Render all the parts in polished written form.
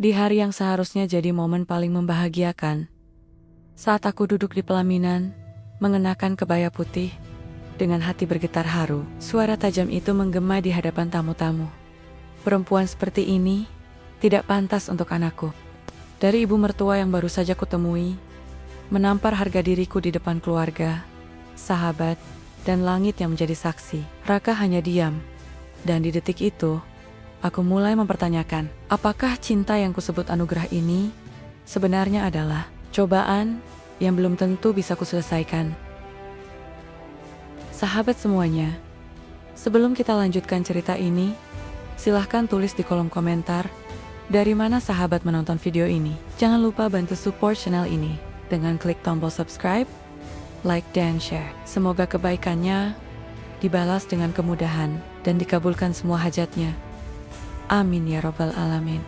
Di hari yang seharusnya jadi momen paling membahagiakan, saat aku duduk di pelaminan, mengenakan kebaya putih, dengan hati bergetar haru, suara tajam itu menggema di hadapan tamu-tamu. Perempuan seperti ini tidak pantas untuk anakku. Dari ibu mertua yang baru saja kutemui, menampar harga diriku di depan keluarga, sahabat, dan langit yang menjadi saksi. Raka hanya diam, dan di detik itu, aku mulai mempertanyakan, apakah cinta yang kusebut anugerah ini sebenarnya adalah cobaan yang belum tentu bisa kuselesaikan. Sahabat semuanya, sebelum kita lanjutkan cerita ini, silahkan tulis di kolom komentar dari mana sahabat menonton video ini. Jangan lupa bantu support channel ini dengan klik tombol subscribe, like, dan share. Semoga kebaikannya dibalas dengan kemudahan dan dikabulkan semua hajatnya. Amin ya robbal alamin.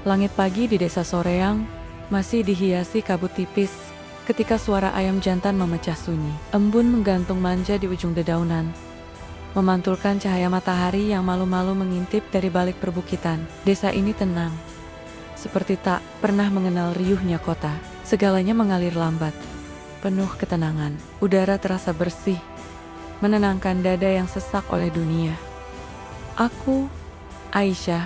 Langit pagi di desa Soreang masih dihiasi kabut tipis ketika suara ayam jantan memecah sunyi. Embun menggantung manja di ujung dedaunan, memantulkan cahaya matahari yang malu-malu mengintip dari balik perbukitan. Desa ini tenang, seperti tak pernah mengenal riuhnya kota. Segalanya mengalir lambat, penuh ketenangan. Udara terasa bersih, menenangkan dada yang sesak oleh dunia. Aku, Aisyah,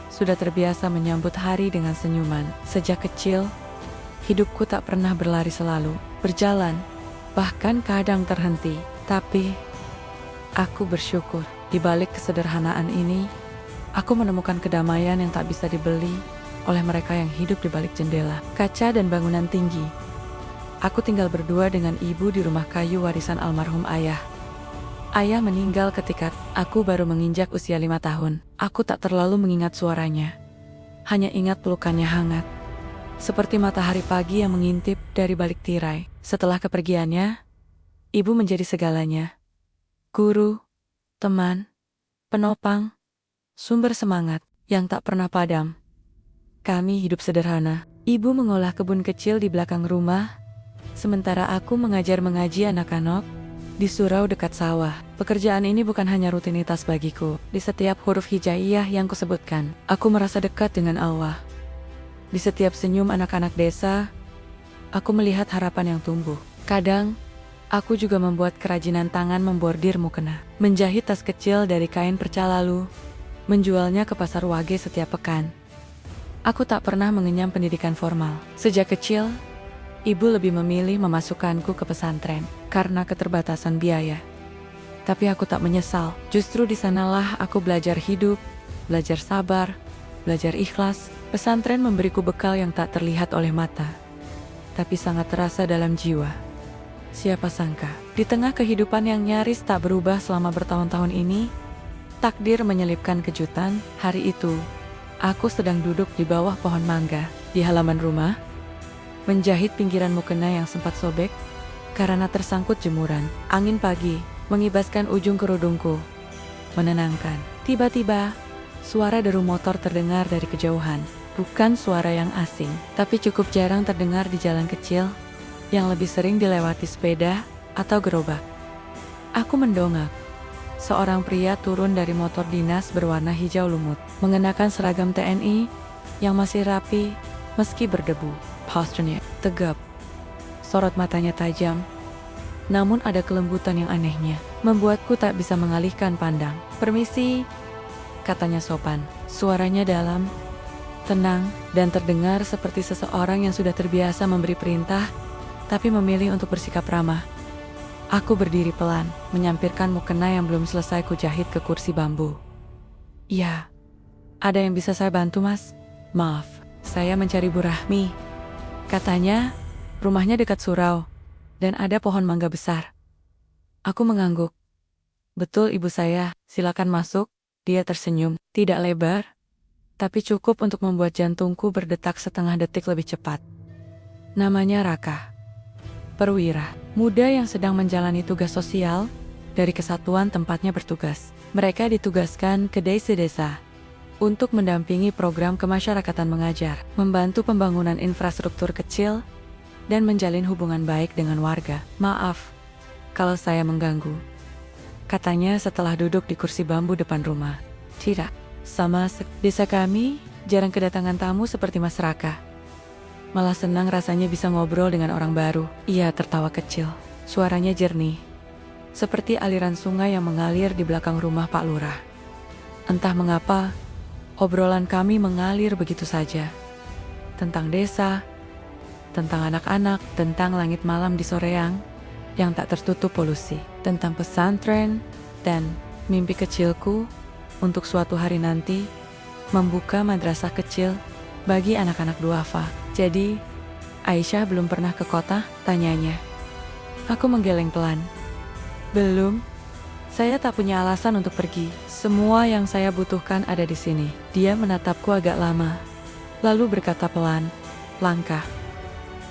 sudah terbiasa menyambut hari dengan senyuman. Sejak kecil, hidupku tak pernah berlari selalu, berjalan, bahkan kadang terhenti. Tapi, aku bersyukur, di balik kesederhanaan ini, aku menemukan kedamaian yang tak bisa dibeli oleh mereka yang hidup di balik jendela, kaca, dan bangunan tinggi. Aku tinggal berdua dengan ibu di rumah kayu warisan almarhum ayah. Ayah meninggal ketika aku baru menginjak usia 5 tahun. Aku tak terlalu mengingat suaranya, hanya ingat pelukannya hangat, seperti matahari pagi yang mengintip dari balik tirai. Setelah kepergiannya, ibu menjadi segalanya. Guru, teman, penopang, sumber semangat yang tak pernah padam. Kami hidup sederhana. Ibu mengolah kebun kecil di belakang rumah, sementara aku mengajar mengaji anak-anak di surau dekat sawah. Pekerjaan ini bukan hanya rutinitas bagiku. Di setiap huruf hijaiyah yang kusebutkan, aku merasa dekat dengan Allah. Di setiap senyum anak-anak desa, aku melihat harapan yang tumbuh. Kadang, aku juga membuat kerajinan tangan membordir mukena, menjahit tas kecil dari kain perca lalu, menjualnya ke pasar Wage setiap pekan. Aku tak pernah mengenyam pendidikan formal. Sejak kecil, ibu lebih memilih memasukkanku ke pesantren karena keterbatasan biaya. Tapi aku tak menyesal. Justru di sanalah aku belajar hidup, belajar sabar, belajar ikhlas. Pesantren memberiku bekal yang tak terlihat oleh mata, tapi sangat terasa dalam jiwa. Siapa sangka, di tengah kehidupan yang nyaris tak berubah selama bertahun-tahun ini, takdir menyelipkan kejutan. Hari itu, aku sedang duduk di bawah pohon mangga di halaman rumah, menjahit pinggiran mukena yang sempat sobek karena tersangkut jemuran. Angin pagi mengibaskan ujung kerudungku, menenangkan. Tiba-tiba, suara deru motor terdengar dari kejauhan. Bukan suara yang asing, tapi cukup jarang terdengar di jalan kecil yang lebih sering dilewati sepeda atau gerobak. Aku mendongak. Seorang pria turun dari motor dinas berwarna hijau lumut, mengenakan seragam TNI yang masih rapi meski berdebu. Posturnya tegap, sorot matanya tajam, namun ada kelembutan yang anehnya, membuatku tak bisa mengalihkan pandang. "Permisi," katanya sopan. Suaranya dalam, tenang, dan terdengar seperti seseorang yang sudah terbiasa memberi perintah, tapi memilih untuk bersikap ramah. Aku berdiri pelan, menyampirkan mukena yang belum selesai kujahit ke kursi bambu. "Ya, ada yang bisa saya bantu, Mas?" "Maaf, saya mencari Bu Rahmi," katanya. "Rumahnya dekat surau, dan ada pohon mangga besar." Aku mengangguk. "Betul ibu saya, silakan masuk." Dia tersenyum, tidak lebar, tapi cukup untuk membuat jantungku berdetak setengah detik lebih cepat. Namanya Raka, perwira muda yang sedang menjalani tugas sosial dari kesatuan tempatnya bertugas. Mereka ditugaskan ke desa-desa untuk mendampingi program kemasyarakatan mengajar, membantu pembangunan infrastruktur kecil, dan menjalin hubungan baik dengan warga. "Maaf kalau saya mengganggu," katanya setelah duduk di kursi bambu depan rumah. "Tidak, Desa kami jarang kedatangan tamu seperti Mas Raka. Malah senang rasanya bisa ngobrol dengan orang baru. Ia tertawa kecil. Suaranya jernih, seperti aliran sungai yang mengalir di belakang rumah Pak Lurah. Entah mengapa, obrolan kami mengalir begitu saja. Tentang desa, tentang anak-anak, tentang langit malam di Soreang yang tak tertutup polusi, tentang pesantren, dan mimpi kecilku untuk suatu hari nanti membuka madrasah kecil bagi anak-anak duafa. Jadi, Aisyah belum pernah ke kota? Tanyanya. Aku menggeleng pelan. Belum. Saya tak punya alasan untuk pergi. Semua yang saya butuhkan ada di sini. Dia menatapku agak lama, lalu berkata pelan, langkah.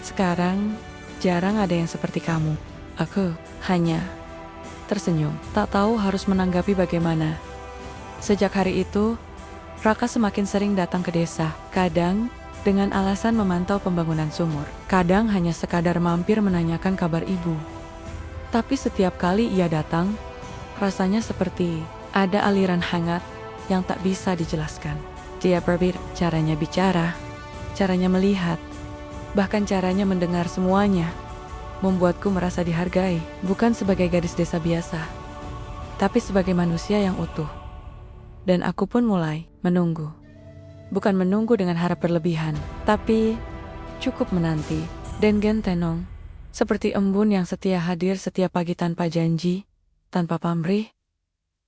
Sekarang, jarang ada yang seperti kamu. Aku hanya tersenyum, tak tahu harus menanggapi bagaimana. Sejak hari itu, Raka semakin sering datang ke desa. Kadang, dengan alasan memantau pembangunan sumur. Kadang hanya sekadar mampir menanyakan kabar ibu. Tapi setiap kali ia datang, rasanya seperti ada aliran hangat yang tak bisa dijelaskan. Dia berbeda, caranya bicara, caranya melihat, bahkan caranya mendengar semuanya, membuatku merasa dihargai, bukan sebagai gadis desa biasa, tapi sebagai manusia yang utuh. Dan aku pun mulai menunggu. Bukan menunggu dengan harap berlebihan, tapi cukup menanti. Dan Gentenong, seperti embun yang setia hadir setiap pagi tanpa janji, tanpa pamrih.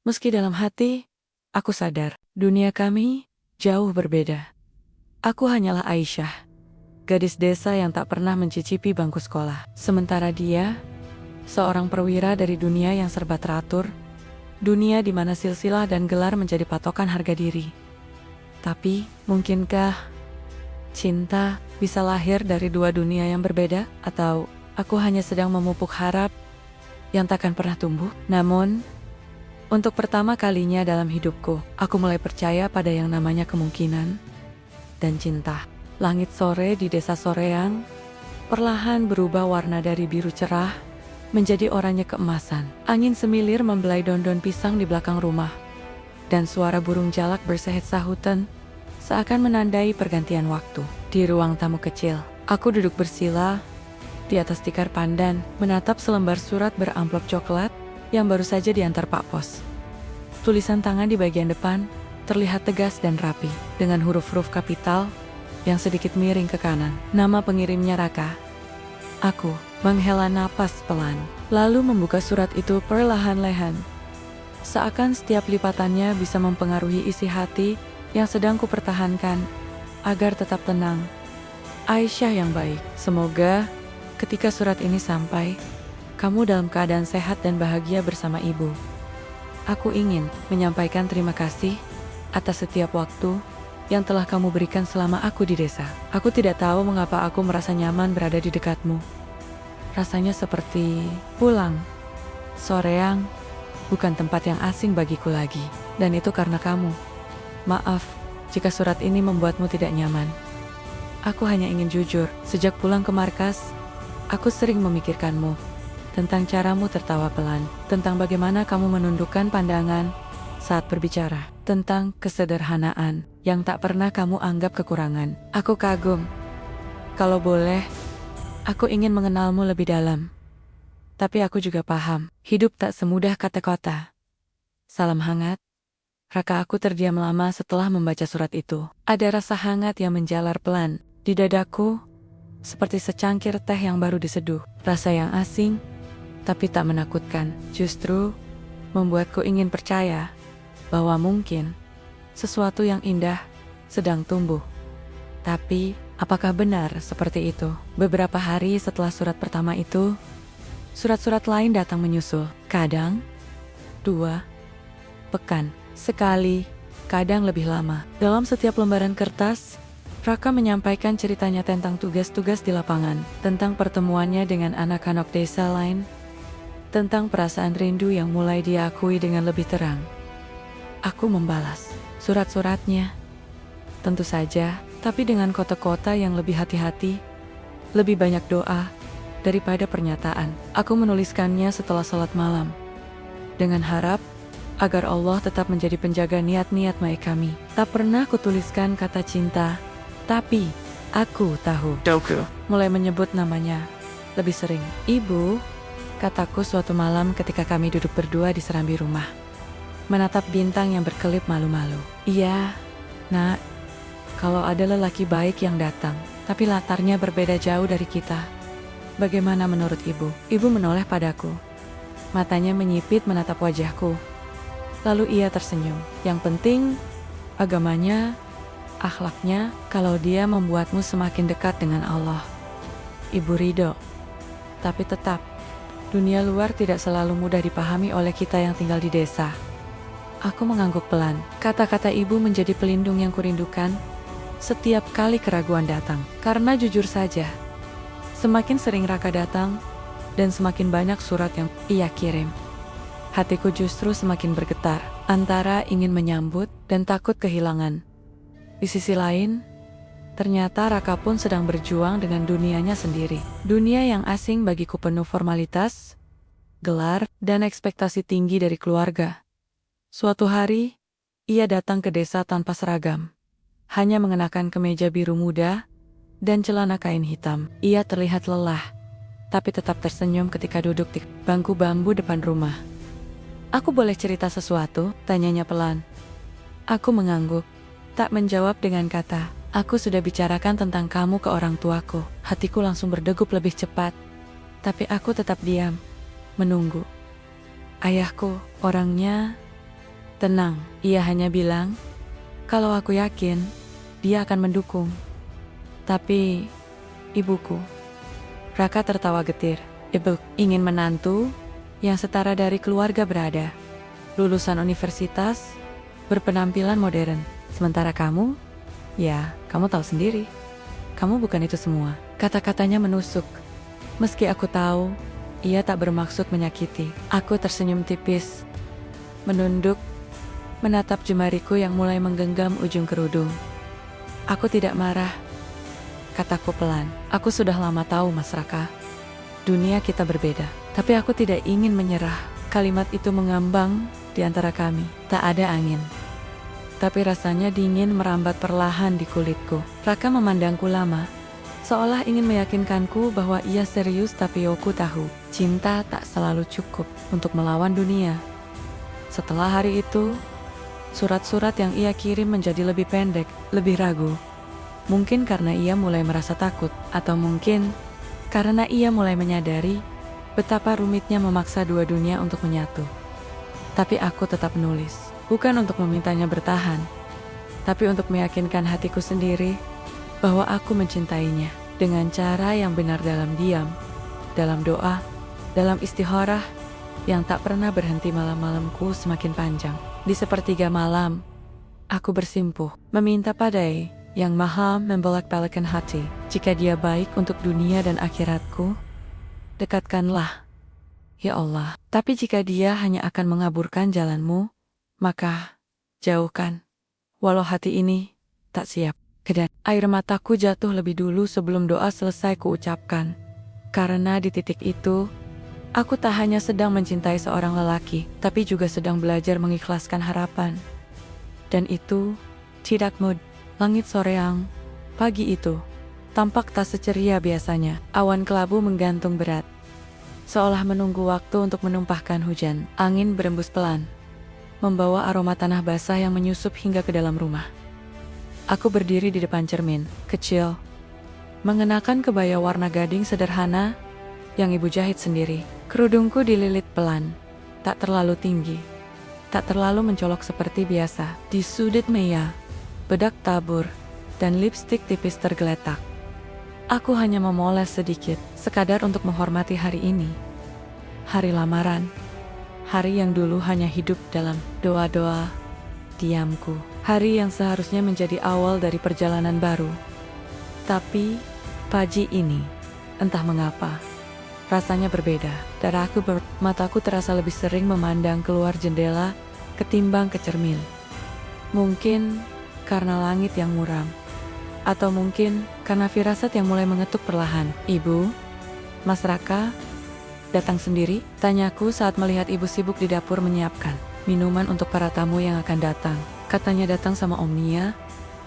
Meski dalam hati, aku sadar, dunia kami jauh berbeda. Aku hanyalah Aisyah, gadis desa yang tak pernah mencicipi bangku sekolah. Sementara dia, seorang perwira dari dunia yang serba teratur, dunia di mana silsilah dan gelar menjadi patokan harga diri. Tapi, mungkinkah cinta bisa lahir dari dua dunia yang berbeda? Atau aku hanya sedang memupuk harap yang takkan pernah tumbuh? Namun, untuk pertama kalinya dalam hidupku, aku mulai percaya pada yang namanya kemungkinan dan cinta. Langit sore di desa Soreang perlahan berubah warna dari biru cerah menjadi oranye keemasan. Angin semilir membelai daun-daun pisang di belakang rumah, dan suara burung jalak bersahut sahutan seakan menandai pergantian waktu. Di ruang tamu kecil, aku duduk bersila di atas tikar pandan, menatap selembar surat beramplop coklat yang baru saja diantar Pak Pos. Tulisan tangan di bagian depan terlihat tegas dan rapi, dengan huruf-huruf kapital yang sedikit miring ke kanan. Nama pengirimnya Raka. Aku menghela napas pelan, lalu membuka surat itu perlahan-lahan. Seakan setiap lipatannya bisa mempengaruhi isi hati yang sedang kupertahankan agar tetap tenang. Aisyah yang baik, semoga ketika surat ini sampai, kamu dalam keadaan sehat dan bahagia bersama ibu. Aku ingin menyampaikan terima kasih atas setiap waktu yang telah kamu berikan selama aku di desa. Aku tidak tahu mengapa aku merasa nyaman berada di dekatmu. Rasanya seperti pulang. Soreang bukan tempat yang asing bagiku lagi, dan itu karena kamu. Maaf jika surat ini membuatmu tidak nyaman. Aku hanya ingin jujur, sejak pulang ke markas, aku sering memikirkanmu, tentang caramu tertawa pelan, tentang bagaimana kamu menundukkan pandangan saat berbicara, tentang kesederhanaan yang tak pernah kamu anggap kekurangan. Aku kagum. Kalau boleh, aku ingin mengenalmu lebih dalam. Tapi aku juga paham, hidup tak semudah kata-kata. Salam hangat. Raka. Aku terdiam lama setelah membaca surat itu. Ada rasa hangat yang menjalar pelan di dadaku, seperti secangkir teh yang baru diseduh. Rasa yang asing, tapi tak menakutkan. Justru, membuatku ingin percaya bahwa mungkin sesuatu yang indah sedang tumbuh. Tapi, apakah benar seperti itu? Beberapa hari setelah surat pertama itu, surat-surat lain datang menyusul. Kadang, 2 pekan sekali, kadang lebih lama. Dalam setiap lembaran kertas, Raka menyampaikan ceritanya tentang tugas-tugas di lapangan, tentang pertemuannya dengan anak-anak desa lain, tentang perasaan rindu yang mulai diakui dengan lebih terang. Aku membalas surat-suratnya, tentu saja, tapi dengan kota-kota yang lebih hati-hati, lebih banyak doa daripada pernyataan. Aku menuliskannya setelah salat malam, dengan harap agar Allah tetap menjadi penjaga niat-niat baik kami. Tak pernah kutuliskan kata cinta, tapi aku tahu. Doku mulai menyebut namanya lebih sering. Ibu, kataku suatu malam ketika kami duduk berdua di serambi rumah, menatap bintang yang berkelip malu-malu. Iya, nak, kalau ada lelaki baik yang datang, tapi latarnya berbeda jauh dari kita, bagaimana menurut ibu? Ibu menoleh padaku. Matanya menyipit menatap wajahku. Lalu ia tersenyum. Yang penting, agamanya, akhlaknya, kalau dia membuatmu semakin dekat dengan Allah. Ibu ridho. Tapi tetap, dunia luar tidak selalu mudah dipahami oleh kita yang tinggal di desa. Aku mengangguk pelan. Kata-kata ibu menjadi pelindung yang kurindukan setiap kali keraguan datang. Karena jujur saja, semakin sering Raka datang, dan semakin banyak surat yang ia kirim, hatiku justru semakin bergetar, antara ingin menyambut dan takut kehilangan. Di sisi lain, ternyata Raka pun sedang berjuang dengan dunianya sendiri. Dunia yang asing bagiku penuh formalitas, gelar, dan ekspektasi tinggi dari keluarga. Suatu hari, ia datang ke desa tanpa seragam, hanya mengenakan kemeja biru muda dan celana kain hitam. Ia terlihat lelah, tapi tetap tersenyum ketika duduk di bangku bambu depan rumah. Aku boleh cerita sesuatu? Tanyanya pelan. Aku mengangguk, tak menjawab dengan kata. Aku sudah bicarakan tentang kamu ke orang tuaku. Hatiku langsung berdegup lebih cepat, tapi aku tetap diam, menunggu. Ayahku, orangnya tenang. Ia hanya bilang, kalau aku yakin, dia akan mendukung. Tapi, ibuku, Raka tertawa getir. Ibu ingin menantu yang setara dari keluarga berada, lulusan universitas, berpenampilan modern. Sementara kamu, ya, kamu tahu sendiri, kamu bukan itu semua. Kata-katanya menusuk. Meski aku tahu, ia tak bermaksud menyakiti. Aku tersenyum tipis, menunduk, menatap jemariku yang mulai menggenggam ujung kerudung. Aku tidak marah, kataku pelan. Aku sudah lama tahu, Mas Raka, dunia kita berbeda. Tapi aku tidak ingin menyerah. Kalimat itu mengambang di antara kami. Tak ada angin, tapi rasanya dingin merambat perlahan di kulitku. Raka memandangku lama, seolah ingin meyakinkanku bahwa ia serius, tapi aku tahu, cinta tak selalu cukup untuk melawan dunia. Setelah hari itu, surat-surat yang ia kirim menjadi lebih pendek, lebih ragu. Mungkin karena ia mulai merasa takut, atau mungkin karena ia mulai menyadari betapa rumitnya memaksa dua dunia untuk menyatu. Tapi aku tetap menulis, bukan untuk memintanya bertahan, tapi untuk meyakinkan hatiku sendiri bahwa aku mencintainya dengan cara yang benar, dalam diam, dalam doa, dalam istikharah yang tak pernah berhenti. Malam-malamku semakin panjang. Di sepertiga malam, aku bersimpuh, meminta padai yang maha membolak-balikkan hati. Jika dia baik untuk dunia dan akhiratku, dekatkanlah, ya Allah. Tapi jika dia hanya akan mengaburkan jalanmu, maka jauhkan. Walau hati ini tak siap. Kedan air mataku jatuh lebih dulu sebelum doa selesai kuucapkan. Karena di titik itu, aku tak hanya sedang mencintai seorang lelaki, tapi juga sedang belajar mengikhlaskan harapan. Dan itu tidak mudah. Langit soreang pagi itu tampak tak seceria biasanya. Awan kelabu menggantung berat, seolah menunggu waktu untuk menumpahkan hujan. Angin berembus pelan, membawa aroma tanah basah yang menyusup hingga ke dalam rumah. Aku berdiri di depan cermin kecil, mengenakan kebaya warna gading sederhana yang ibu jahit sendiri. Kerudungku dililit pelan, tak terlalu tinggi, tak terlalu mencolok seperti biasa. Di sudut meja, bedak tabur, dan lipstik tipis tergeletak. Aku hanya memoles sedikit, sekadar untuk menghormati hari ini. Hari lamaran, hari yang dulu hanya hidup dalam doa-doa, diamku. Hari yang seharusnya menjadi awal dari perjalanan baru. Tapi, pagi ini, entah mengapa, rasanya berbeda. Darahku mataku terasa lebih sering memandang keluar jendela ketimbang ke cermin. Mungkin karena langit yang muram, atau mungkin karena firasat yang mulai mengetuk perlahan. Ibu, Mas Raka, datang sendiri? Tanyaku saat melihat ibu sibuk di dapur menyiapkan Minuman untuk para tamu yang akan datang. Katanya datang sama Om Nia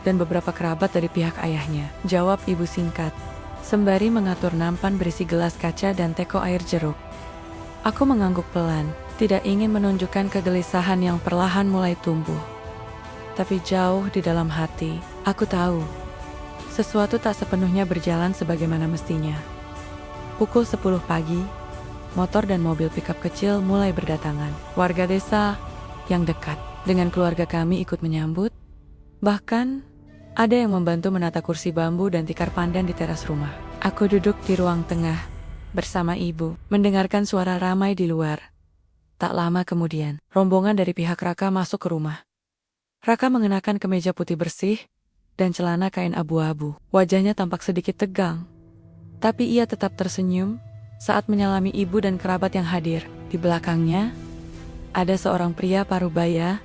dan beberapa kerabat dari pihak ayahnya. Jawab ibu singkat, sembari mengatur nampan berisi gelas kaca dan teko air jeruk. Aku mengangguk pelan, tidak ingin menunjukkan kegelisahan yang perlahan mulai tumbuh. Tapi jauh di dalam hati, aku tahu sesuatu tak sepenuhnya berjalan sebagaimana mestinya. Pukul 10 pagi, motor dan mobil pickup kecil mulai berdatangan. Warga desa yang dekat dengan keluarga kami ikut menyambut. Bahkan, ada yang membantu menata kursi bambu dan tikar pandan di teras rumah. Aku duduk di ruang tengah bersama ibu, mendengarkan suara ramai di luar. Tak lama kemudian, rombongan dari pihak Raka masuk ke rumah. Raka mengenakan kemeja putih bersih dan celana kain abu-abu. Wajahnya tampak sedikit tegang, tapi ia tetap tersenyum saat menyalami ibu dan kerabat yang hadir. Di belakangnya, ada seorang pria parubaya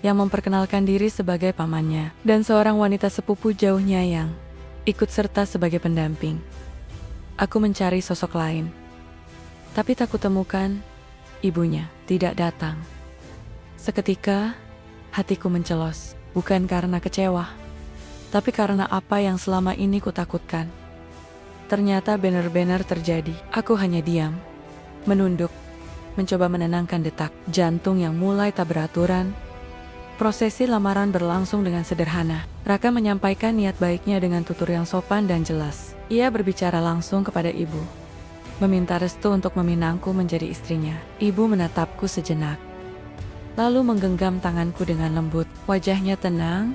yang memperkenalkan diri sebagai pamannya, dan seorang wanita sepupu jauhnya yang ikut serta sebagai pendamping. Aku mencari sosok lain, tapi tak kutemukan. Ibunya tidak datang. Seketika, hatiku mencelos, bukan karena kecewa, tapi karena apa yang selama ini kutakutkan ternyata benar-benar terjadi. Aku hanya diam, menunduk, mencoba menenangkan detak jantung yang mulai tak beraturan. Prosesi lamaran berlangsung dengan sederhana. Raka menyampaikan niat baiknya dengan tutur yang sopan dan jelas. Ia berbicara langsung kepada ibu, meminta restu untuk meminangku menjadi istrinya. Ibu menatapku sejenak, lalu menggenggam tanganku dengan lembut. Wajahnya tenang,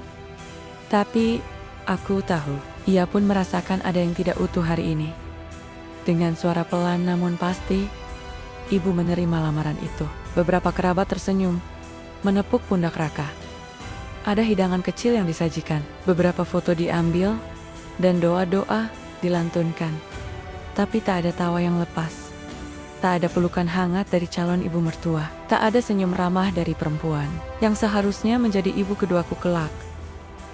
tapi aku tahu ia pun merasakan ada yang tidak utuh hari ini. Dengan suara pelan namun pasti, ibu menerima lamaran itu. Beberapa kerabat tersenyum, menepuk pundak Raka. Ada hidangan kecil yang disajikan, beberapa foto diambil, dan doa-doa dilantunkan. Tapi tak ada tawa yang lepas. Tak ada pelukan hangat dari calon ibu mertua. Tak ada senyum ramah dari perempuan yang seharusnya menjadi ibu keduaku kelak.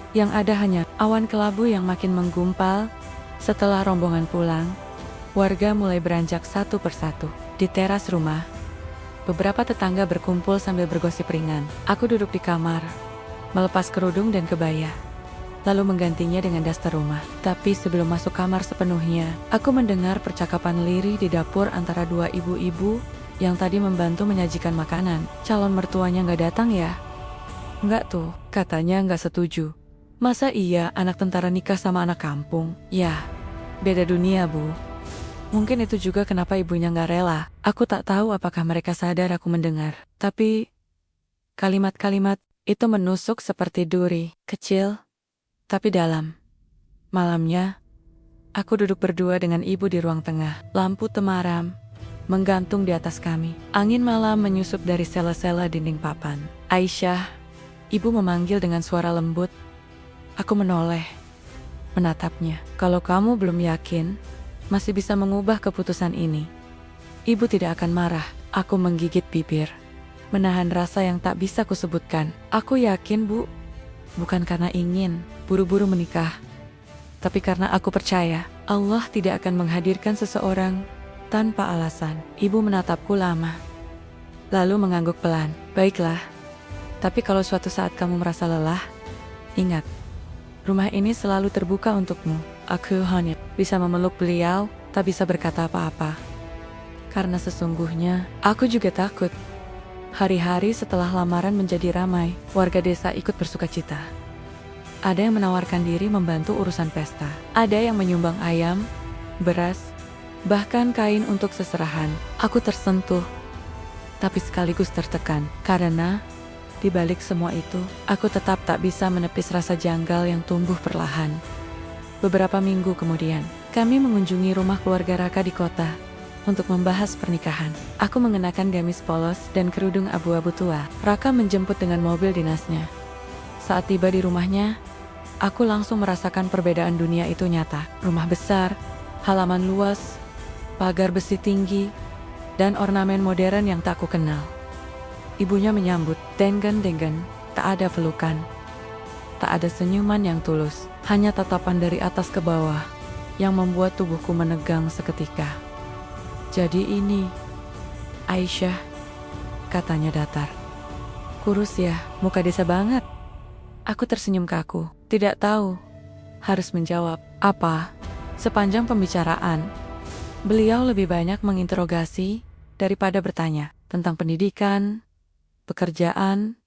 Yang ada hanya awan kelabu yang makin menggumpal. Setelah rombongan pulang, warga mulai beranjak satu persatu. Di teras rumah, beberapa tetangga berkumpul sambil bergosip ringan. Aku duduk di kamar, melepas kerudung dan kebaya, lalu menggantinya dengan daster rumah. Tapi sebelum masuk kamar sepenuhnya, aku mendengar percakapan lirih di dapur antara dua ibu-ibu yang tadi membantu menyajikan makanan. Calon mertuanya nggak datang ya? Nggak tuh, katanya nggak setuju. Masa iya anak tentara nikah sama anak kampung? Ya, beda dunia bu. Mungkin itu juga kenapa ibunya nggak rela. Aku tak tahu apakah mereka sadar aku mendengar. Tapi, kalimat-kalimat itu menusuk seperti duri, kecil tapi dalam. Malamnya, aku duduk berdua dengan ibu di ruang tengah. Lampu temaram menggantung di atas kami. Angin malam menyusup dari sela-sela dinding papan. Aisyah, ibu memanggil dengan suara lembut. Aku menoleh, menatapnya. Kalau kamu belum yakin, masih bisa mengubah keputusan ini. Ibu tidak akan marah. Aku menggigit bibir, menahan rasa yang tak bisa kusebutkan. Aku yakin bu, bukan karena ingin buru-buru menikah, tapi karena aku percaya Allah tidak akan menghadirkan seseorang tanpa alasan. Ibu menatapku lama, lalu mengangguk pelan. Baiklah, tapi kalau suatu saat kamu merasa lelah, ingat, rumah ini selalu terbuka untukmu. Aku hanya bisa memeluk beliau, tak bisa berkata apa-apa. Karena sesungguhnya, aku juga takut. Hari-hari setelah lamaran menjadi ramai, warga desa ikut bersukacita. Ada yang menawarkan diri membantu urusan pesta. Ada yang menyumbang ayam, beras, bahkan kain untuk seserahan. Aku tersentuh, tapi sekaligus tertekan. Karena, di balik semua itu, aku tetap tak bisa menepis rasa janggal yang tumbuh perlahan. Beberapa minggu kemudian, kami mengunjungi rumah keluarga Raka di kota untuk membahas pernikahan. Aku mengenakan gamis polos dan kerudung abu-abu tua. Raka menjemput dengan mobil dinasnya. Saat tiba di rumahnya, aku langsung merasakan perbedaan dunia itu nyata. Rumah besar, halaman luas, pagar besi tinggi, dan ornamen modern yang tak ku kenal. Ibunya menyambut, denggan-denggan, tak ada pelukan. Tak ada senyuman yang tulus, hanya tatapan dari atas ke bawah yang membuat tubuhku menegang seketika. Jadi ini, Aisyah, katanya datar. Kurus ya, muka desa banget. Aku tersenyum kaku, tidak tahu harus menjawab apa. Sepanjang pembicaraan, beliau lebih banyak menginterogasi daripada bertanya tentang pendidikan, pekerjaan,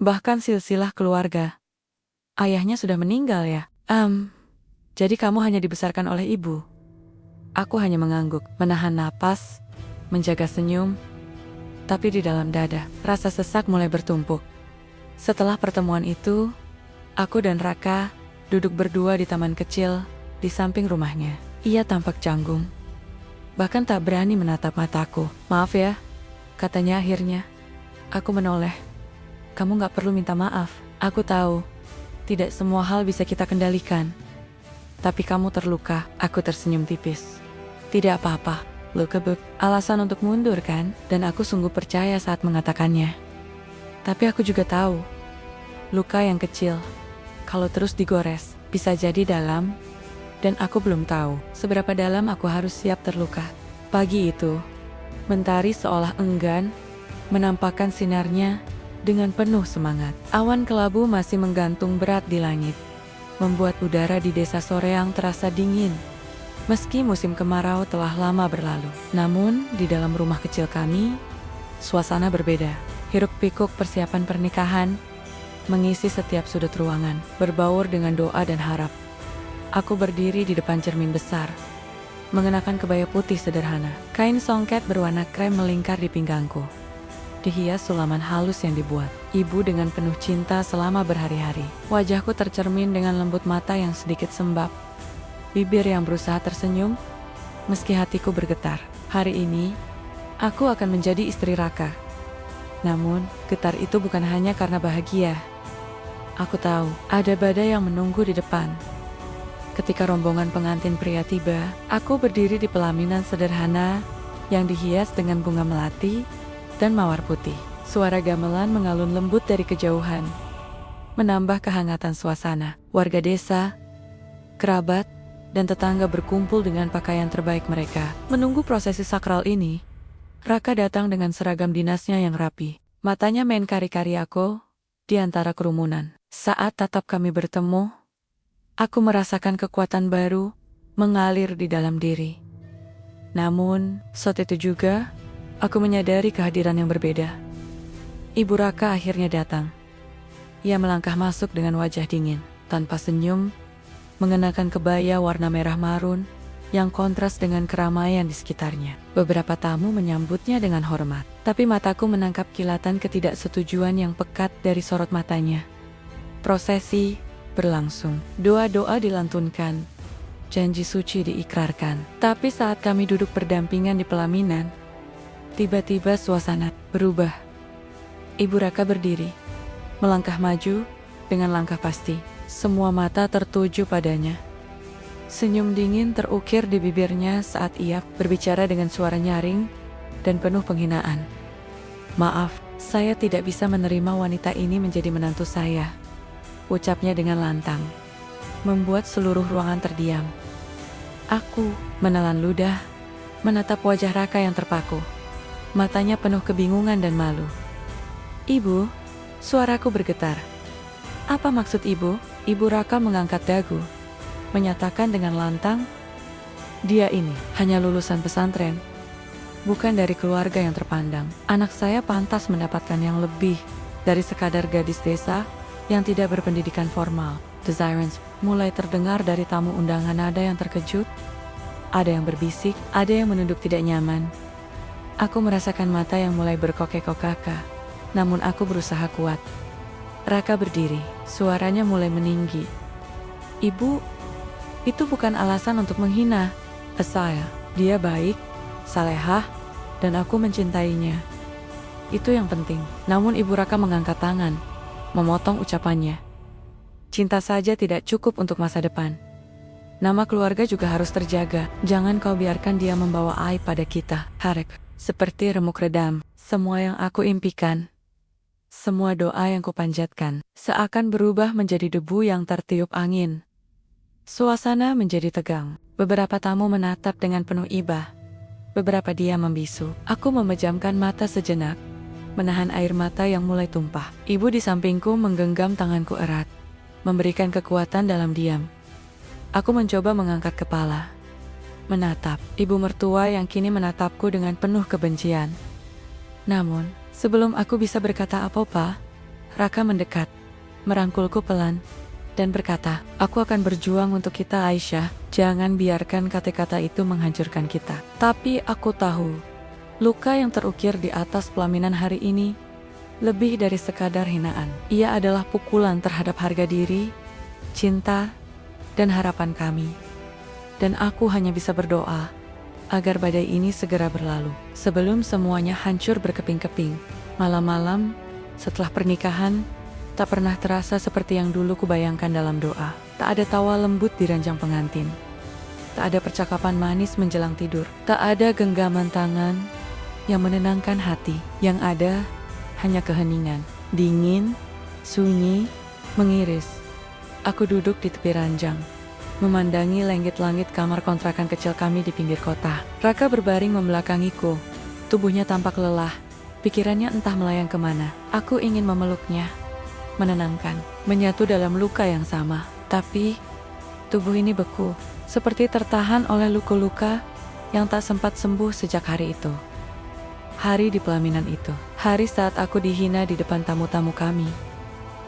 bahkan silsilah keluarga. Ayahnya sudah meninggal ya? Jadi kamu hanya dibesarkan oleh ibu? Aku hanya mengangguk, menahan napas, menjaga senyum, tapi di dalam dada, rasa sesak mulai bertumpuk. Setelah pertemuan itu, aku dan Raka duduk berdua di taman kecil di samping rumahnya. Ia tampak canggung, bahkan tak berani menatap mataku. Maaf ya, katanya akhirnya. Aku menoleh. Kamu gak perlu minta maaf. Aku tahu, tidak semua hal bisa kita kendalikan. Tapi kamu terluka. Aku tersenyum tipis. Tidak apa-apa, luka beb. Alasan untuk mundur kan? Dan aku sungguh percaya saat mengatakannya. Tapi aku juga tahu, luka yang kecil, kalau terus digores, bisa jadi dalam, dan aku belum tahu seberapa dalam aku harus siap terluka. Pagi itu, mentari seolah enggan menampakkan sinarnya dengan penuh semangat. Awan kelabu masih menggantung berat di langit, membuat udara di desa Soreang terasa dingin. Meski musim kemarau telah lama berlalu, namun di dalam rumah kecil kami, suasana berbeda. Hiruk-pikuk persiapan pernikahan mengisi setiap sudut ruangan, berbaur dengan doa dan harap. Aku berdiri di depan cermin besar, mengenakan kebaya putih sederhana. Kain songket berwarna krem melingkar di pinggangku, dihias sulaman halus yang dibuat ibu dengan penuh cinta selama berhari-hari. Wajahku tercermin dengan lembut mata yang sedikit sembab, bibir yang berusaha tersenyum, meski hatiku bergetar. Hari ini, aku akan menjadi istri Raka. Namun, getar itu bukan hanya karena bahagia. Aku tahu, ada badai yang menunggu di depan. Ketika rombongan pengantin pria tiba, aku berdiri di pelaminan sederhana yang dihias dengan bunga melati dan mawar putih. Suara gamelan mengalun lembut dari kejauhan, menambah kehangatan suasana. Warga desa, kerabat, dan tetangga berkumpul dengan pakaian terbaik mereka. Menunggu prosesi sakral ini, Raka datang dengan seragam dinasnya yang rapi. Matanya main kari-kari aku di antara kerumunan. Saat tatap kami bertemu, aku merasakan kekuatan baru mengalir di dalam diri. Namun, saat itu juga, aku menyadari kehadiran yang berbeda. Ibu Raka akhirnya datang. Ia melangkah masuk dengan wajah dingin, tanpa senyum, mengenakan kebaya warna merah marun yang kontras dengan keramaian di sekitarnya. Beberapa tamu menyambutnya dengan hormat, tapi mataku menangkap kilatan ketidaksetujuan yang pekat dari sorot matanya. Prosesi berlangsung, doa-doa dilantunkan, janji suci diikrarkan. Tapi saat kami duduk berdampingan di pelaminan, tiba-tiba suasana berubah. Ibu Raka berdiri, melangkah maju dengan langkah pasti. Semua mata tertuju padanya. Senyum dingin terukir di bibirnya saat ia berbicara dengan suara nyaring dan penuh penghinaan. Maaf, saya tidak bisa menerima wanita ini menjadi menantu saya, ucapnya dengan lantang, membuat seluruh ruangan terdiam. Aku menelan ludah, menatap wajah Raka yang terpaku. Matanya penuh kebingungan dan malu. Ibu, suaraku bergetar. Apa maksud ibu? Ibu Raka mengangkat dagu, menyatakan dengan lantang, dia ini hanya lulusan pesantren, bukan dari keluarga yang terpandang. Anak saya pantas mendapatkan yang lebih dari sekadar gadis desa yang tidak berpendidikan formal. The sirens mulai terdengar dari tamu undangan. Ada yang terkejut, ada yang berbisik, ada yang menunduk tidak nyaman. Aku merasakan mata yang mulai berkokek-kokaka, namun aku berusaha kuat. Raka berdiri, suaranya mulai meninggi. Ibu, itu bukan alasan untuk menghina saya. Dia baik, salehah, dan aku mencintainya. Itu yang penting. Namun Ibu Raka mengangkat tangan, memotong ucapannya. Cinta saja tidak cukup untuk masa depan. Nama keluarga juga harus terjaga. Jangan kau biarkan dia membawa aib pada kita. Harek, seperti remuk redam, semua yang aku impikan, semua doa yang kupanjatkan, seakan berubah menjadi debu yang tertiup angin. Suasana menjadi tegang. Beberapa tamu menatap dengan penuh iba. Beberapa diam membisu. Aku memejamkan mata sejenak, menahan air mata yang mulai tumpah. Ibu di sampingku menggenggam tanganku erat, memberikan kekuatan dalam diam. Aku mencoba mengangkat kepala, menatap ibu mertua yang kini menatapku dengan penuh kebencian. Namun, sebelum aku bisa berkata apa-apa, Raka mendekat, merangkulku pelan, dan berkata, "Aku akan berjuang untuk kita, Aisyah. Jangan biarkan kata-kata itu menghancurkan kita." Tapi aku tahu, luka yang terukir di atas pelaminan hari ini lebih dari sekadar hinaan. Ia adalah pukulan terhadap harga diri, cinta, dan harapan kami. Dan aku hanya bisa berdoa agar badai ini segera berlalu, sebelum semuanya hancur berkeping-keping. Malam-malam setelah pernikahan tak pernah terasa seperti yang dulu kubayangkan dalam doa. Tak ada tawa lembut di ranjang pengantin. Tak ada percakapan manis menjelang tidur. Tak ada genggaman tangan yang menenangkan hati. Yang ada hanya keheningan, dingin, sunyi, mengiris. Aku duduk di tepi ranjang, memandangi langit-langit kamar kontrakan kecil kami di pinggir kota. Raka berbaring membelakangiku. Tubuhnya tampak lelah, pikirannya entah melayang kemana. Aku ingin memeluknya, menenangkan, menyatu dalam luka yang sama. Tapi, tubuh ini beku, seperti tertahan oleh luka-luka yang tak sempat sembuh sejak hari itu. Hari di pelaminan itu, hari saat aku dihina di depan tamu-tamu kami.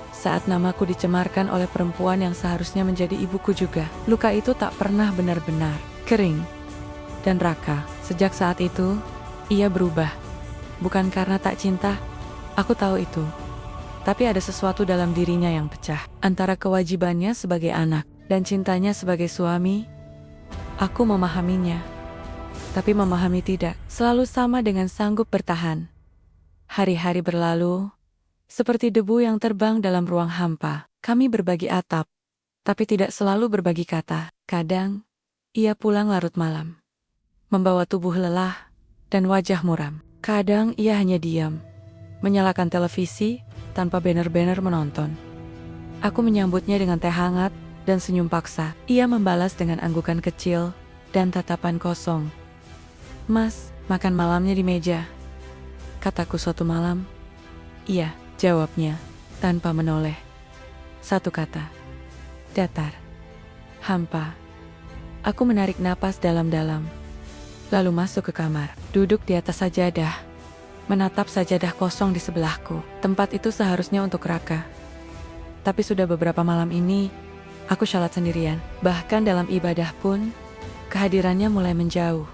Saat namaku dicemarkan oleh perempuan yang seharusnya menjadi ibuku juga. Luka itu tak pernah benar-benar kering. Dan Raka, sejak saat itu, ia berubah. Bukan karena tak cinta, aku tahu itu. Tapi ada sesuatu dalam dirinya yang pecah. Antara kewajibannya sebagai anak dan cintanya sebagai suami, aku memahaminya. Tapi memahami tidak selalu sama dengan sanggup bertahan. Hari-hari berlalu, seperti debu yang terbang dalam ruang hampa. Kami berbagi atap, tapi tidak selalu berbagi kata. Kadang, ia pulang larut malam, membawa tubuh lelah dan wajah muram. Kadang ia hanya diam, menyalakan televisi tanpa banner-banner menonton. Aku menyambutnya dengan teh hangat dan senyum paksa. Ia membalas dengan anggukan kecil dan tatapan kosong. "Mas, makan malamnya di meja," kataku suatu malam. "Iya," jawabnya, tanpa menoleh. Satu kata. Datar. Hampa. Aku menarik napas dalam-dalam, lalu masuk ke kamar, duduk di atas sajadah, menatap sajadah kosong di sebelahku. Tempat itu seharusnya untuk Raka. Tapi sudah beberapa malam ini, aku shalat sendirian. Bahkan dalam ibadah pun, kehadirannya mulai menjauh.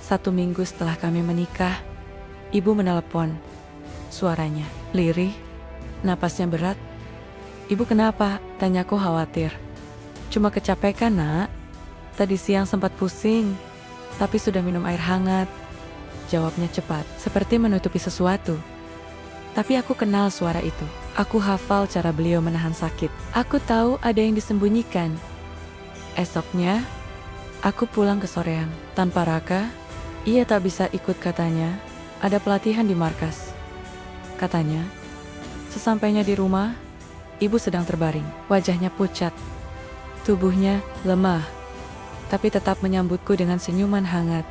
1 minggu setelah kami menikah, ibu menelepon. Suaranya lirih, napasnya berat. "Ibu kenapa?" tanyaku khawatir. "Cuma kecapekan, Nak. Tadi siang sempat pusing, tapi sudah minum air hangat," jawabnya cepat, seperti menutupi sesuatu. Tapi aku kenal suara itu. Aku hafal cara beliau menahan sakit. Aku tahu ada yang disembunyikan. Esoknya, aku pulang ke soreang. Tanpa Raka, ia tak bisa ikut katanya. Ada pelatihan di markas. Katanya, sesampainya di rumah, ibu sedang terbaring. Wajahnya pucat, tubuhnya lemah, tapi tetap menyambutku dengan senyuman hangat.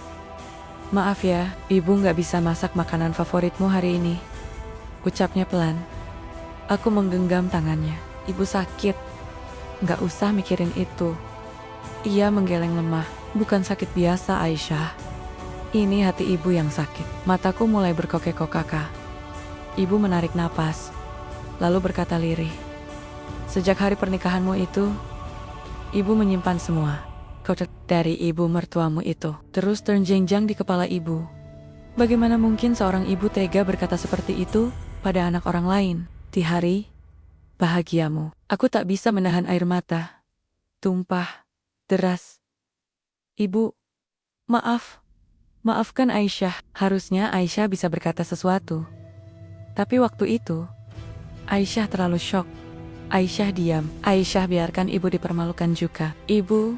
"Maaf ya, ibu nggak bisa masak makanan favoritmu hari ini," ucapnya pelan. Aku menggenggam tangannya. "Ibu sakit." "Nggak usah mikirin itu." Ia menggeleng lemah. "Bukan sakit biasa, Aisyah. Ini hati ibu yang sakit." Mataku mulai berkokek-kokaka. Ibu menarik napas, lalu berkata lirih, "Sejak hari pernikahanmu itu, ibu menyimpan semua dari ibu mertuamu itu." Terus ternjengjang di kepala ibu. Bagaimana mungkin seorang ibu tega berkata seperti itu pada anak orang lain? Di hari bahagiamu, aku tak bisa menahan air mata. Tumpah, deras. "Ibu, maaf. Maafkan Aisyah." Harusnya Aisyah bisa berkata sesuatu. Tapi waktu itu, Aisyah terlalu syok. Aisyah diam. Aisyah biarkan ibu dipermalukan juga. Ibu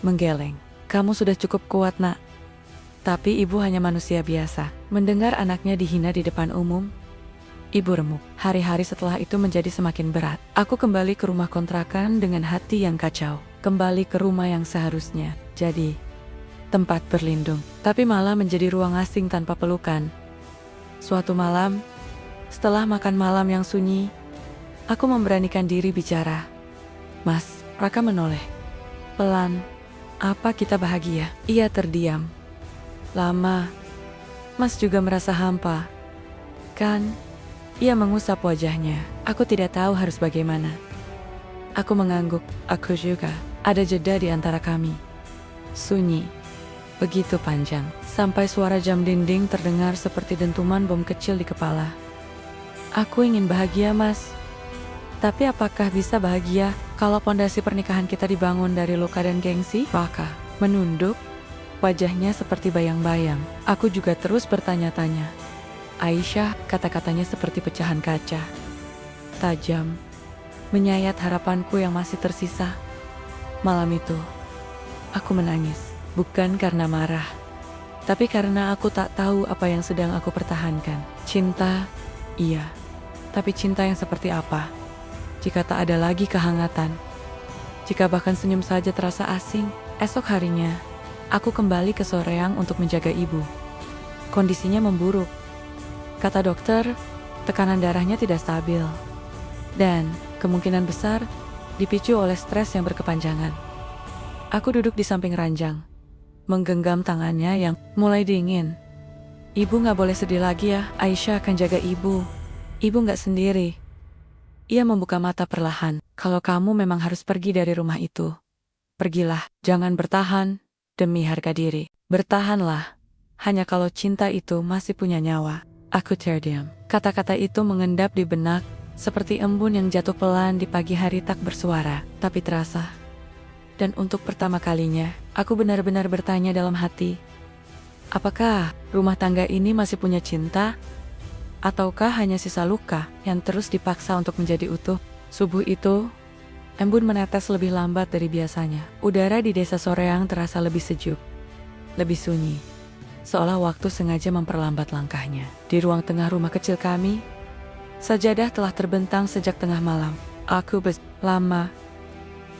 menggeleng. "Kamu sudah cukup kuat, Nak." Tapi ibu hanya manusia biasa. Mendengar anaknya dihina di depan umum, ibu remuk. Hari-hari setelah itu menjadi semakin berat. Aku kembali ke rumah kontrakan dengan hati yang kacau. Kembali ke rumah yang seharusnya jadi tempat berlindung, tapi malah menjadi ruang asing tanpa pelukan. Suatu malam, Setelah makan malam yang sunyi, aku memberanikan diri bicara. Mas, Raka menoleh. Pelan. Apa kita bahagia? Ia terdiam. Lama. Mas juga merasa hampa. Kan? Ia mengusap wajahnya. Aku tidak tahu harus bagaimana. Aku mengangguk. Aku juga. Ada jeda di antara kami. Sunyi. Begitu panjang. Sampai suara jam dinding terdengar seperti dentuman bom kecil di kepala. Aku ingin bahagia, Mas. Tapi apakah bisa bahagia kalau pondasi pernikahan kita dibangun dari luka dan gengsi? Raka menunduk. Wajahnya seperti bayang-bayang. Aku juga terus bertanya-tanya. Aisyah, kata-katanya seperti pecahan kaca. Tajam. Menyayat harapanku yang masih tersisa. Malam itu, aku menangis. Bukan karena marah. Tapi karena aku tak tahu apa yang sedang aku pertahankan. Cinta, iya. Tapi cinta yang seperti apa? Jika tak ada lagi kehangatan. Jika bahkan senyum saja terasa asing. Esok harinya, aku kembali ke Soreang untuk menjaga ibu. Kondisinya memburuk. Kata dokter, tekanan darahnya tidak stabil. Dan kemungkinan besar dipicu oleh stres yang berkepanjangan. Aku duduk di samping ranjang, menggenggam tangannya yang mulai dingin. Ibu gak boleh sedih lagi ya, Aisyah akan jaga ibu. Ibu gak sendiri. Ia membuka mata perlahan. Kalau kamu memang harus pergi dari rumah itu, pergilah, jangan bertahan. Demi harga diri, bertahanlah. Hanya kalau cinta itu masih punya nyawa. Aku terdiam. Kata-kata itu mengendap di benak, seperti embun yang jatuh pelan di pagi hari tak bersuara, tapi terasa. Dan untuk pertama kalinya, aku benar-benar bertanya dalam hati, apakah rumah tangga ini masih punya cinta? Ataukah hanya sisa luka yang terus dipaksa untuk menjadi utuh? Subuh itu, embun menetes lebih lambat dari biasanya. Udara di desa Soreang terasa lebih sejuk, lebih sunyi. Seolah waktu sengaja memperlambat langkahnya. Di ruang tengah rumah kecil kami, sajadah telah terbentang sejak tengah malam. Aku lama,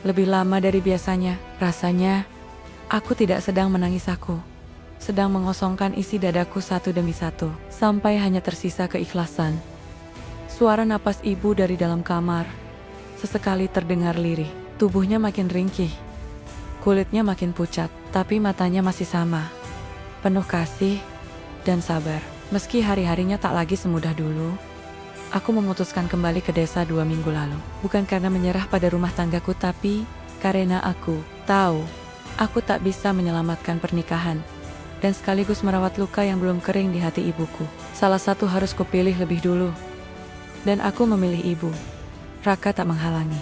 lebih lama dari biasanya. Rasanya, aku tidak sedang menangis aku. Sedang mengosongkan isi dadaku satu demi satu. Sampai hanya tersisa keikhlasan. Suara napas ibu dari dalam kamar sesekali terdengar lirih. Tubuhnya makin ringkih. Kulitnya makin pucat, tapi matanya masih sama. Penuh kasih dan sabar. Meski hari-harinya tak lagi semudah dulu, aku memutuskan kembali ke desa 2 minggu lalu. Bukan karena menyerah pada rumah tanggaku, tapi karena aku tahu aku tak bisa menyelamatkan pernikahan dan sekaligus merawat luka yang belum kering di hati ibuku. Salah satu harus kupilih lebih dulu. Dan aku memilih ibu. Raka tak menghalangi.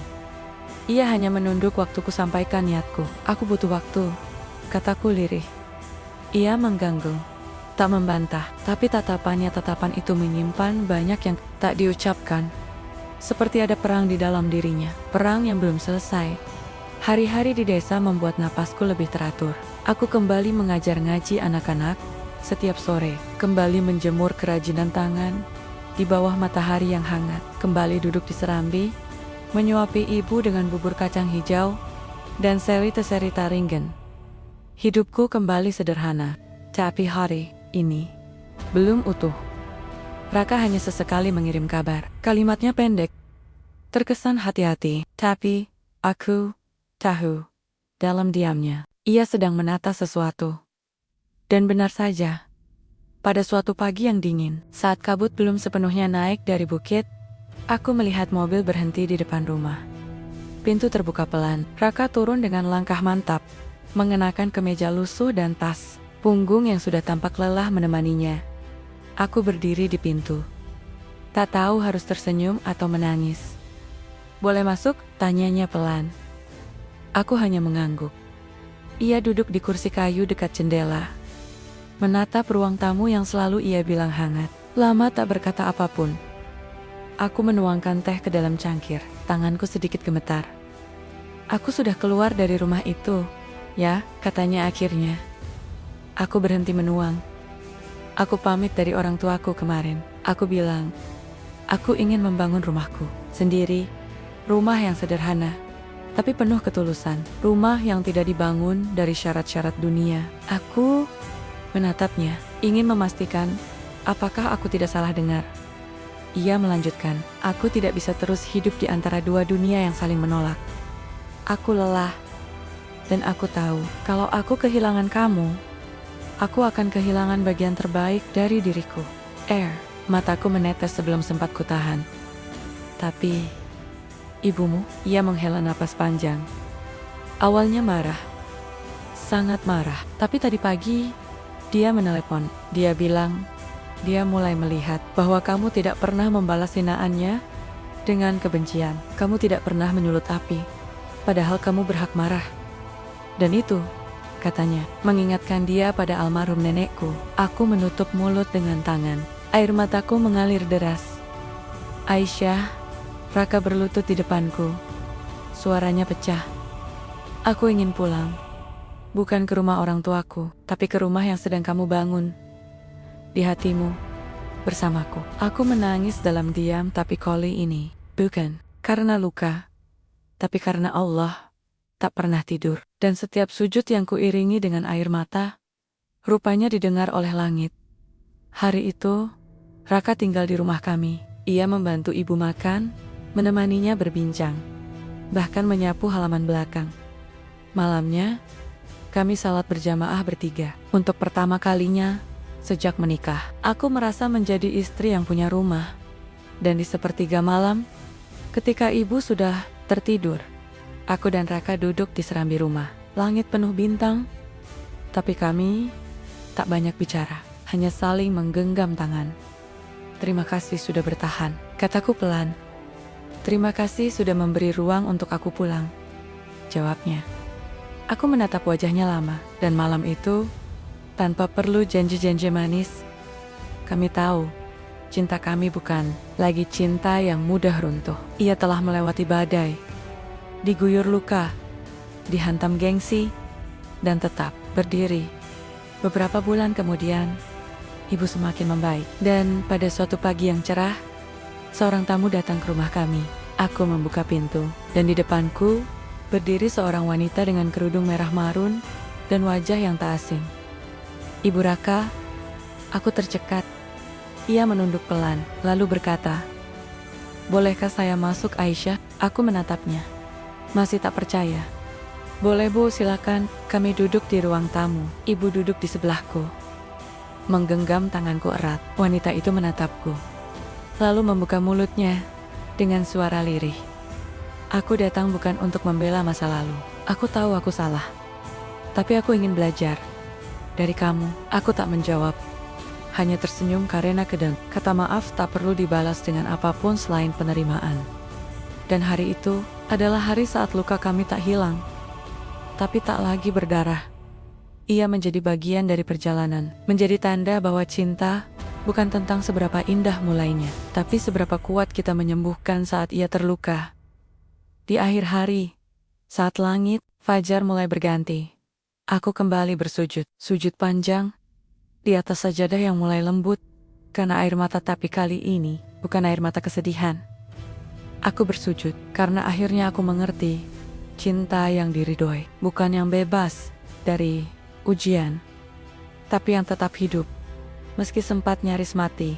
Ia hanya menunduk waktuku sampaikan niatku. Aku butuh waktu, kataku lirih. Ia mengganggu, tak membantah, tapi tatapan itu menyimpan banyak yang tak diucapkan. Seperti ada perang di dalam dirinya, perang yang belum selesai. Hari-hari di desa membuat napasku lebih teratur. Aku kembali mengajar ngaji anak-anak setiap sore, kembali menjemur kerajinan tangan di bawah matahari yang hangat, kembali duduk di serambi, menyuapi ibu dengan bubur kacang hijau dan seri-teseri taringen. Hidupku kembali sederhana, tapi hari ini belum utuh. Raka hanya sesekali mengirim kabar. Kalimatnya pendek, terkesan hati-hati, tapi aku tahu dalam diamnya ia sedang menata sesuatu. Dan benar saja, pada suatu pagi yang dingin, saat kabut belum sepenuhnya naik dari bukit, aku melihat mobil berhenti di depan rumah. Pintu terbuka pelan. Raka turun dengan langkah mantap, mengenakan kemeja lusuh dan tas punggung yang sudah tampak lelah menemaninya. Aku berdiri di pintu, tak tahu harus tersenyum atau menangis. Boleh masuk? Tanyanya pelan. Aku hanya mengangguk. Ia duduk di kursi kayu dekat jendela, menatap ruang tamu yang selalu ia bilang hangat. Lama tak berkata apapun. Aku menuangkan teh ke dalam cangkir, tanganku sedikit gemetar. Aku sudah keluar dari rumah itu, ya, katanya akhirnya. Aku berhenti menuang. Aku pamit dari orang tuaku kemarin. Aku bilang, aku ingin membangun rumahku sendiri, rumah yang sederhana, tapi penuh ketulusan. Rumah yang tidak dibangun dari syarat-syarat dunia. Aku menatapnya, ingin memastikan apakah aku tidak salah dengar. Ia melanjutkan, aku tidak bisa terus hidup di antara dua dunia yang saling menolak. Aku lelah, dan aku tahu kalau aku kehilangan kamu, aku akan kehilangan bagian terbaik dari diriku. Air, mataku menetes sebelum sempat kutahan. Tapi, ibumu, ia menghela napas panjang. Awalnya marah, sangat marah. Tapi tadi pagi, dia menelepon. Dia bilang, dia mulai melihat bahwa kamu tidak pernah membalas hinaannya dengan kebencian. Kamu tidak pernah menyulut api, padahal kamu berhak marah. Dan itu, katanya, mengingatkan dia pada almarhum nenekku. Aku menutup mulut dengan tangan. Air mataku mengalir deras. Aisyah, Raka berlutut di depanku. Suaranya pecah. Aku ingin pulang. Bukan ke rumah orang tuaku, tapi ke rumah yang sedang kamu bangun. Di hatimu, bersamaku. Aku menangis dalam diam, tapi kali ini, bukan karena luka, tapi karena Allah tak pernah tidur. Dan setiap sujud yang kuiringi dengan air mata, rupanya didengar oleh langit. Hari itu, Raka tinggal di rumah kami. Ia membantu ibu makan, menemaninya berbincang, bahkan menyapu halaman belakang. Malamnya, kami salat berjamaah bertiga. Untuk pertama kalinya sejak menikah, aku merasa menjadi istri yang punya rumah. Dan di sepertiga malam, ketika ibu sudah tertidur, aku dan Raka duduk di serambi rumah. Langit penuh bintang, tapi kami tak banyak bicara, hanya saling menggenggam tangan. Terima kasih sudah bertahan, kataku pelan. Terima kasih sudah memberi ruang untuk aku pulang, jawabnya. Aku menatap wajahnya lama, dan malam itu, tanpa perlu janji-janji manis, kami tahu, cinta kami bukan lagi cinta yang mudah runtuh. Ia telah melewati badai, diguyur luka, dihantam gengsi, dan tetap berdiri. Beberapa bulan kemudian, ibu semakin membaik. Dan pada suatu pagi yang cerah, seorang tamu datang ke rumah kami. Aku membuka pintu, dan di depanku berdiri seorang wanita dengan kerudung merah marun dan wajah yang tak asing. Ibu Raka, aku tercekat. Ia menunduk pelan, lalu berkata, bolehkah saya masuk, Aisyah? Aku menatapnya. Masih tak percaya. Boleh Bu, silakan. Kami duduk di ruang tamu. Ibu duduk di sebelahku, menggenggam tanganku erat. Wanita itu menatapku, lalu membuka mulutnya dengan suara lirih. Aku datang bukan untuk membela masa lalu. Aku tahu aku salah, tapi aku ingin belajar. Dari kamu, aku tak menjawab. Hanya tersenyum karena kata maaf tak perlu dibalas dengan apapun selain penerimaan. Dan hari itu adalah hari saat luka kami tak hilang, tapi tak lagi berdarah. Ia menjadi bagian dari perjalanan, menjadi tanda bahwa cinta bukan tentang seberapa indah mulainya, tapi seberapa kuat kita menyembuhkan saat ia terluka. Di akhir hari, saat langit, fajar mulai berganti, aku kembali bersujud, sujud panjang, di atas sajadah yang mulai lembut, karena air mata, tapi kali ini, bukan air mata kesedihan. Aku bersujud, karena akhirnya aku mengerti, cinta yang diridhoi, bukan yang bebas dari ujian, tapi yang tetap hidup, meski sempat nyaris mati.